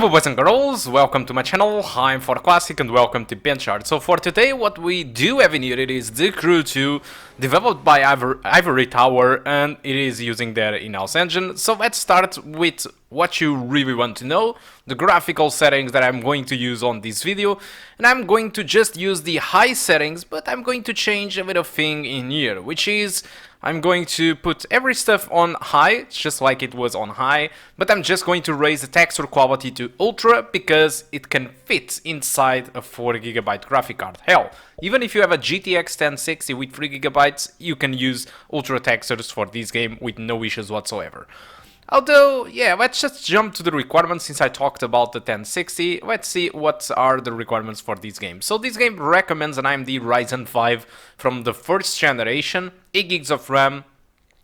Hello boys and girls, welcome to my channel. I'm For Classic and welcome to BenchART. So for today what we do have in here, it is The Crew 2, developed by Ivory Tower, and it is using their in-house engine. So let's start with what you really want to know, the graphical settings that I'm going to use on this video. And I'm going to just use the high settings, but I'm going to change a little thing in here, which is I'm going to put every stuff on high, just like it was on high, but I'm just going to raise the texture quality to ultra because it can fit inside a 4GB graphic card. Hell, even if you have a GTX 1060 with 3GB, you can use ultra textures for this game with no issues whatsoever. Although, yeah, let's just jump to the requirements since I talked about the 1060. Let's see what are the requirements for this game. So this game recommends an AMD Ryzen 5 from the first generation, 8 gigs of RAM,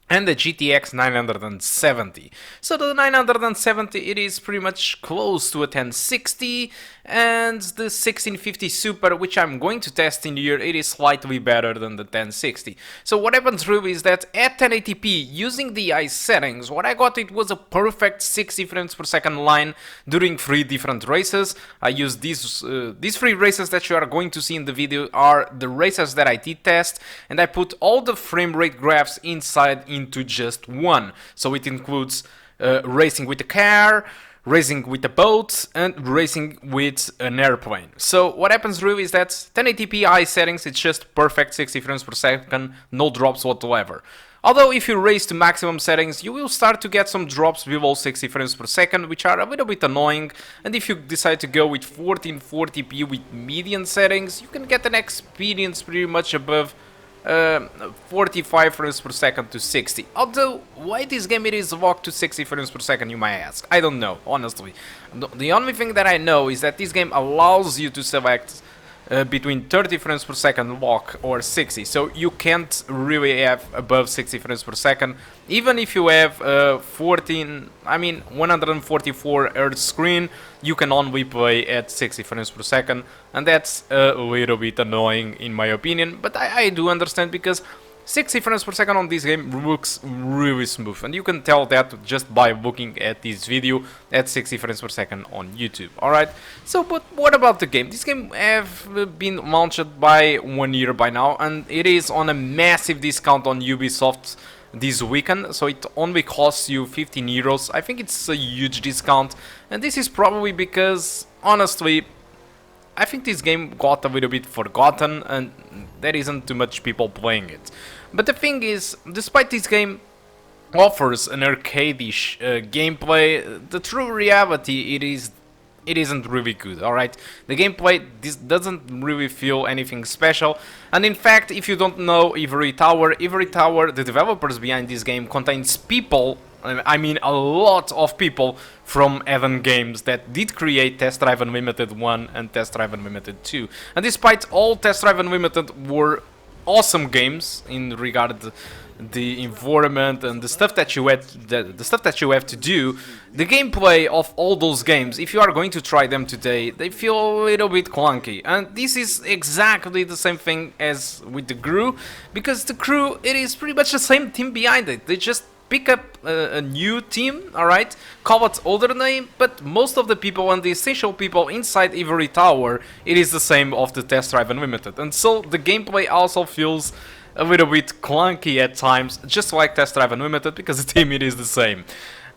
and the GTX 970. So the 970, it is pretty much close to a 1060, and the 1650 Super, which I'm going to test in here, it is slightly better than the 1060. So what happens really is that at 1080p, using the high settings, what I got, it was a perfect 60 frames per second line during 3 different races. I used these 3 races that you are going to see in the video are the races that I did test, and I put all the frame rate graphs inside into just one. So it includes racing with a car, racing with a boat, and racing with an airplane. So what happens really is that 1080p high settings, it's just perfect 60 frames per second, no drops whatsoever. Although if you raise to maximum settings, you will start to get some drops below 60 frames per second, which are a little bit annoying. And if you decide to go with 1440p with median settings, you can get an experience pretty much above 45 frames per second to 60. Although, why this game it is locked to 60 frames per second, you might ask? I don't know, honestly. The only thing that I know is that this game allows you to select between 30 frames per second lock or 60, so you can't really have above 60 frames per second, even if you have 144 Hz screen, you can only play at 60 frames per second, and that's a little bit annoying in my opinion, but I do understand because 60 frames per second on this game looks really smooth, and you can tell that just by looking at this video at 60 frames per second on YouTube. Alright, so but what about the game? This game have been launched by 1 year by now, and it is on a massive discount on Ubisoft this weekend, so it only costs you 15 euros. I think it's a huge discount, and this is probably because, honestly, I think this game got a little bit forgotten and there isn't too much people playing it. But the thing is, despite this game offers an arcade-ish gameplay, the true reality it isn't really good, alright? The gameplay doesn't really feel anything special, and in fact, if you don't know Ivory Tower, the developers behind this game, contains people, I mean a lot of people from Eden Games that did create Test Drive Unlimited 1 and Test Drive Unlimited 2. And despite all Test Drive Unlimited were awesome games in regard to the environment and the stuff that you have to do, the gameplay of all those games, if you are going to try them today, they feel a little bit clunky. And this is exactly the same thing as with the Crew, because the Crew, it is pretty much the same team behind it. They just pick up a new team, alright, call it older name, but most of the people and the essential people inside Ivory Tower, it is the same of the Test Drive Unlimited. And so the gameplay also feels a little bit clunky at times, just like Test Drive Unlimited, because the team it is the same.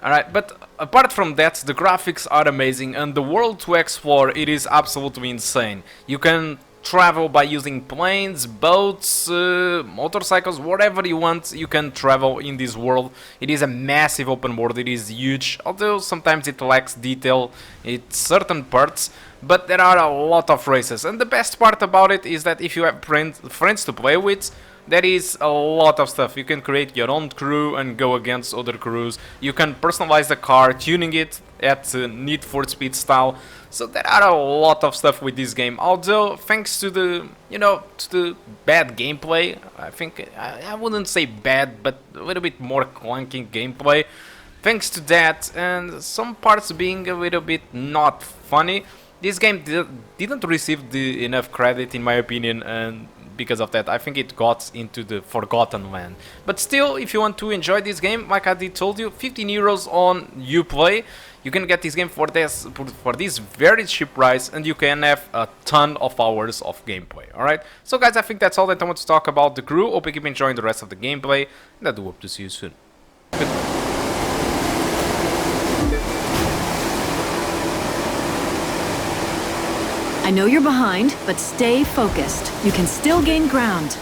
Alright, but apart from that, the graphics are amazing, and the world to explore, it is absolutely insane. You can travel by using planes, boats, motorcycles, whatever you want, you can travel in this world. It is a massive open world, it is huge, although sometimes it lacks detail in certain parts, but there are a lot of races. And the best part about it is that if you have friends to play with, there is a lot of stuff. You can create your own crew and go against other crews. You can personalize the car, tuning it at Need for Speed style. So there are a lot of stuff with this game. Although, thanks to the, to the bad gameplay, I think, I wouldn't say bad, but a little bit more clunky gameplay. Thanks to that, and some parts being a little bit not funny, this game didn't receive enough credit in my opinion, and because of that. I think it got into the forgotten land. But still, if you want to enjoy this game, like I did told you, 15 euros on Uplay, you can get this game for this very cheap price, and you can have a ton of hours of gameplay. Alright, so guys, I think that's all that I want to talk about the crew. Hope you keep enjoying the rest of the gameplay, and I do hope to see you soon. I know you're behind, but stay focused. You can still gain ground.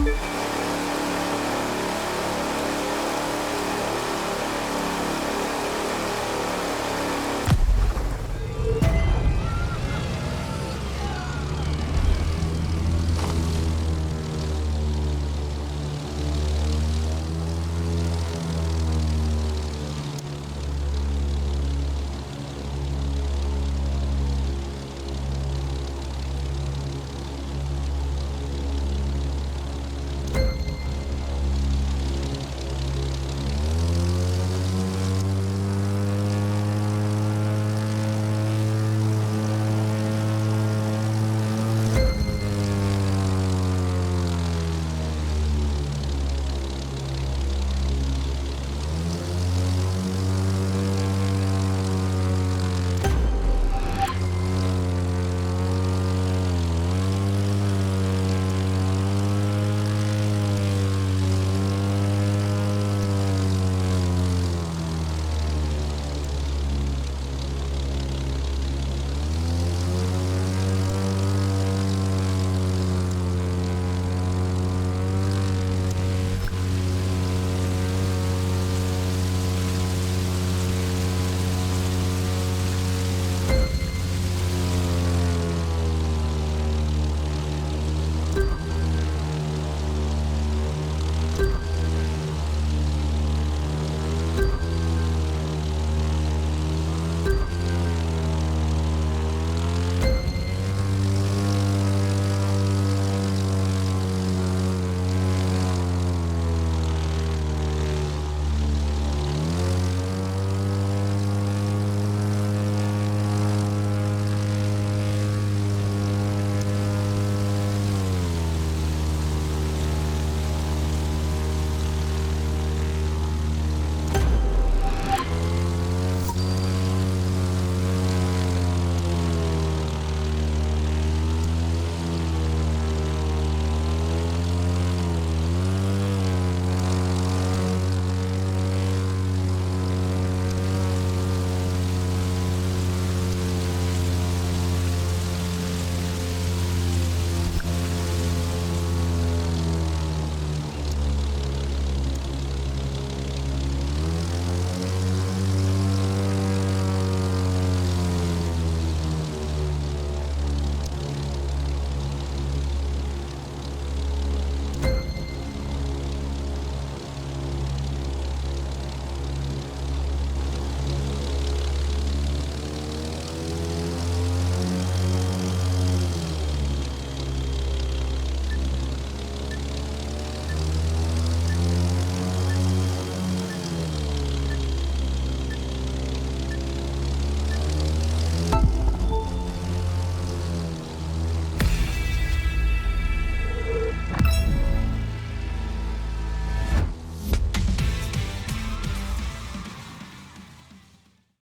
You